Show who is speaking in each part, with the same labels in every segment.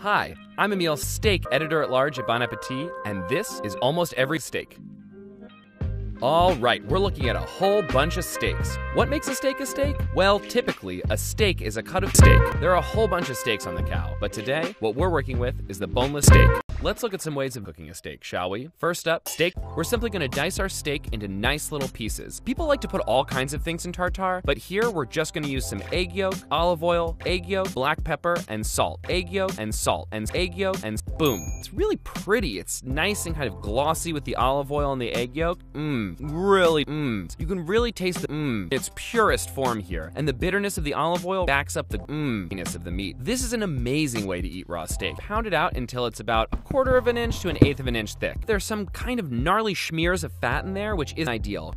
Speaker 1: Hi, I'm Amiel Stek, editor-at-large at Bon Appetit, and this is Almost Every Steak. All right, we're looking at a whole bunch of steaks. What makes a steak a steak? Well, typically, a steak is a cut of steak. There are a whole bunch of steaks on the cow, but today, what we're working with is the boneless steak. Let's look at some ways of cooking a steak, shall we? First up, steak. We're simply gonna dice our steak into nice little pieces. People like to put all kinds of things in tartare, but here we're just gonna use some egg yolk, olive oil, egg yolk, black pepper, and salt. Egg yolk and salt, and egg yolk, and boom. It's really pretty. It's nice and kind of glossy with the olive oil and the egg yolk. Really, You can really taste the its purest form here, and the bitterness of the olive oil backs up the ness of the meat. This is an amazing way to eat raw steak. Pound it out until it's about 1/4 of an inch to 1/8 of an inch thick. There's some kind of gnarly schmears of fat in there, which is ideal.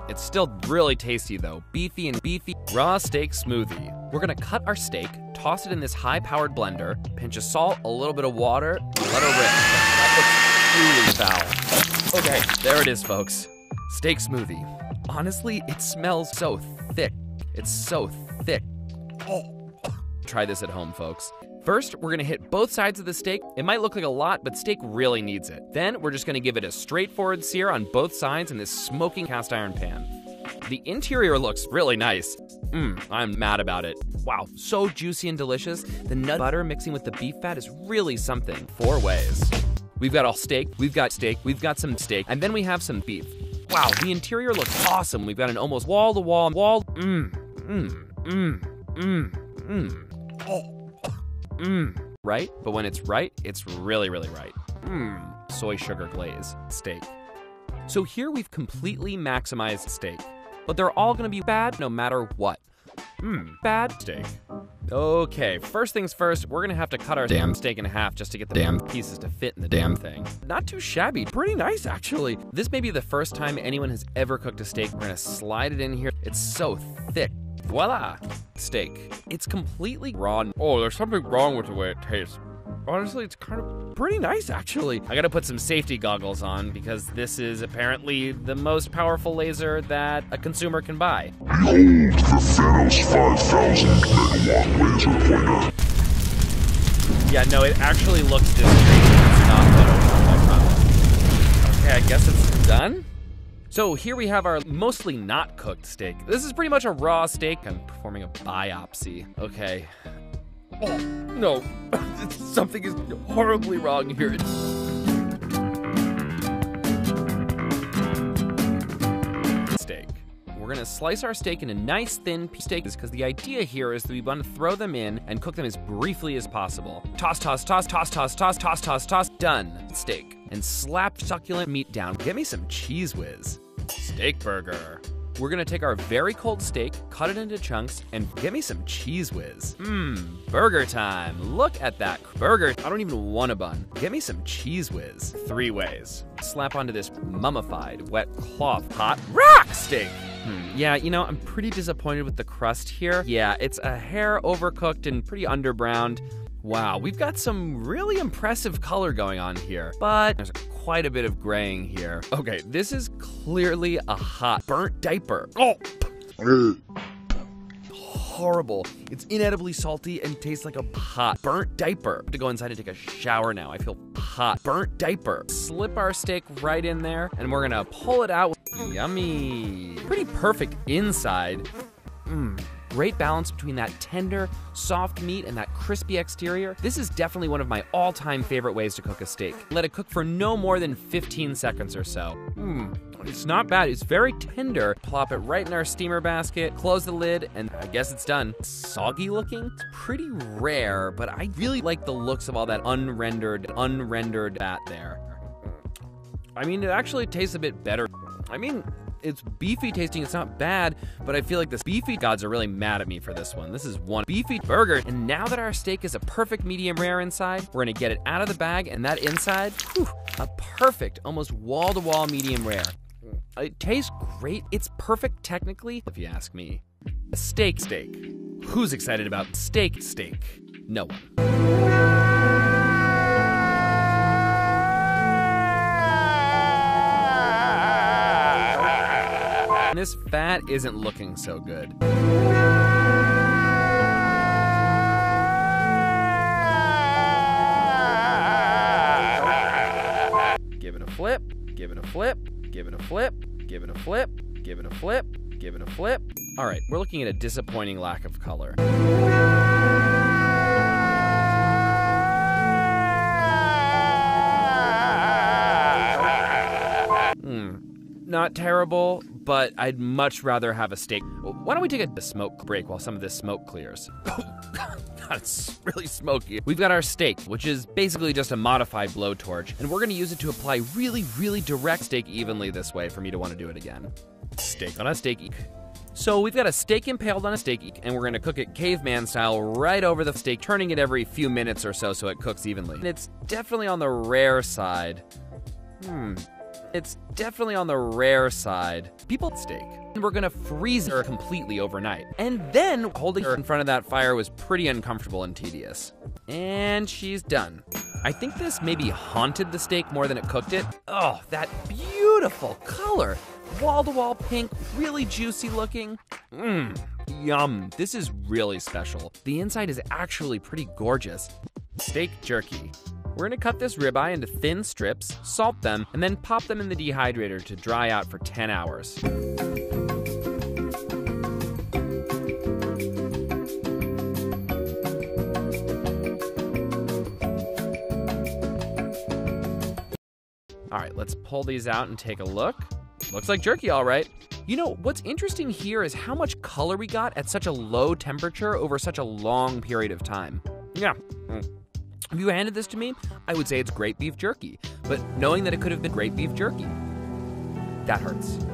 Speaker 1: It's still really tasty though. Beefy and beefy. Raw steak smoothie. We're gonna cut our steak, toss it in this high-powered blender, pinch of salt, a little bit of water, let her rip. That looks truly foul. Okay, there it is, folks. Steak smoothie. Honestly, it smells so thick. It's so thick. Try this at home, folks. First, we're gonna hit both sides of the steak. It might look like a lot, but steak really needs it. Then, we're just gonna give it a straightforward sear on both sides in this smoking cast iron pan. The interior looks really nice. I'm mad about it. Wow, so juicy and delicious. The nut butter mixing with the beef fat is really something. 4 ways. We've got all steak, we've got some steak, and then we have some beef. Wow, the interior looks awesome. We've got an almost wall-to-wall, right? But when it's right, it's really, really right. Soy sugar glaze steak. So here we've completely maximized steak, but they're all gonna be bad no matter what. Bad steak. Okay, first things first, we're gonna have to cut our damn steak in half just to get the damn pieces to fit in the damn thing. Not too shabby, pretty nice actually. This may be the first time anyone has ever cooked a steak. We're gonna slide it in here. It's so thick. Voila, steak. It's completely raw. Oh, there's something wrong with the way it tastes. Honestly, it's kind of pretty nice, actually. I gotta put some safety goggles on because this is apparently the most powerful laser that a consumer can buy.
Speaker 2: Behold the Thanos 5000 megawatt laser pointer.
Speaker 1: Yeah, no, it actually looks discreet. It's not Photoshop, I promise. Okay, I guess it's done? So here we have our mostly not cooked steak. This is pretty much a raw steak. I'm performing a biopsy. Okay. Oh, no. Something is horribly wrong here. Steak. We're gonna slice our steak into nice thin steaks because the idea here is that we want to throw them in and cook them as briefly as possible. Toss, toss, toss, toss, toss, toss, toss, toss, toss. Done. Steak. And slap succulent meat down. Get me some cheese whiz. Steak burger. We're gonna take our very cold steak, cut it into chunks, and get me some cheese whiz. Burger time. Look at that burger. I don't even want a bun. Get me some cheese whiz. 3 ways. Slap onto this mummified, wet cloth hot rock steak. Yeah, you know, I'm pretty disappointed with the crust here. Yeah, it's a hair overcooked and pretty underbrowned. Wow, we've got some really impressive color going on here, but there's quite a bit of graying here. Okay, this is clearly a hot burnt diaper. Oh! Horrible. It's inedibly salty and tastes like a hot burnt diaper. I have to go inside and take a shower now. I feel hot. Burnt diaper. Slip our steak right in there, and we're gonna pull it out. Yummy. Pretty perfect inside. Great balance between that tender, soft meat and that crispy exterior. This is definitely one of my all-time favorite ways to cook a steak. Let it cook for no more than 15 seconds or so. It's not bad, it's very tender. Plop it right in our steamer basket, close the lid, and I guess it's done. Soggy looking? It's pretty rare, but I really like the looks of all that unrendered fat there. I mean, it actually tastes a bit better. I mean, it's beefy tasting, it's not bad, but I feel like the beefy gods are really mad at me for this one. This is one beefy burger, and now that our steak is a perfect medium rare inside, we're gonna get it out of the bag, and that inside, a perfect, almost wall-to-wall medium rare. It tastes great. It's perfect technically, if you ask me. A steak. Who's excited about steak? No one. This fat isn't looking so good. flip, give it a flip, give it a flip, give it a flip, give it a flip, give it a flip. All right, we're looking at a disappointing lack of color. Not terrible, but I'd much rather have a steak. Why don't we take a smoke break while some of this smoke clears? God, it's really smoky. We've got our steak, which is basically just a modified blowtorch, and we're gonna use it to apply really, really direct steak evenly this way for me to want to do it again. Steak on a steak. So we've got a steak impaled on a steak, and we're gonna cook it caveman style right over the steak, turning it every few minutes or so it cooks evenly. And it's definitely on the rare side. It's definitely on the rare side. People steak. And we're gonna freeze her completely overnight. And then holding her in front of that fire was pretty uncomfortable and tedious. And she's done. I think this maybe haunted the steak more than it cooked it. Oh, that beautiful color. Wall-to-wall pink, really juicy looking. Yum, this is really special. The inside is actually pretty gorgeous. Steak jerky. We're gonna cut this ribeye into thin strips, salt them, and then pop them in the dehydrator to dry out for 10 hours. All right, let's pull these out and take a look. Looks like jerky, all right. You know, what's interesting here is how much color we got at such a low temperature over such a long period of time. Yeah. If you handed this to me, I would say it's great beef jerky. But knowing that it could have been great beef jerky, that hurts.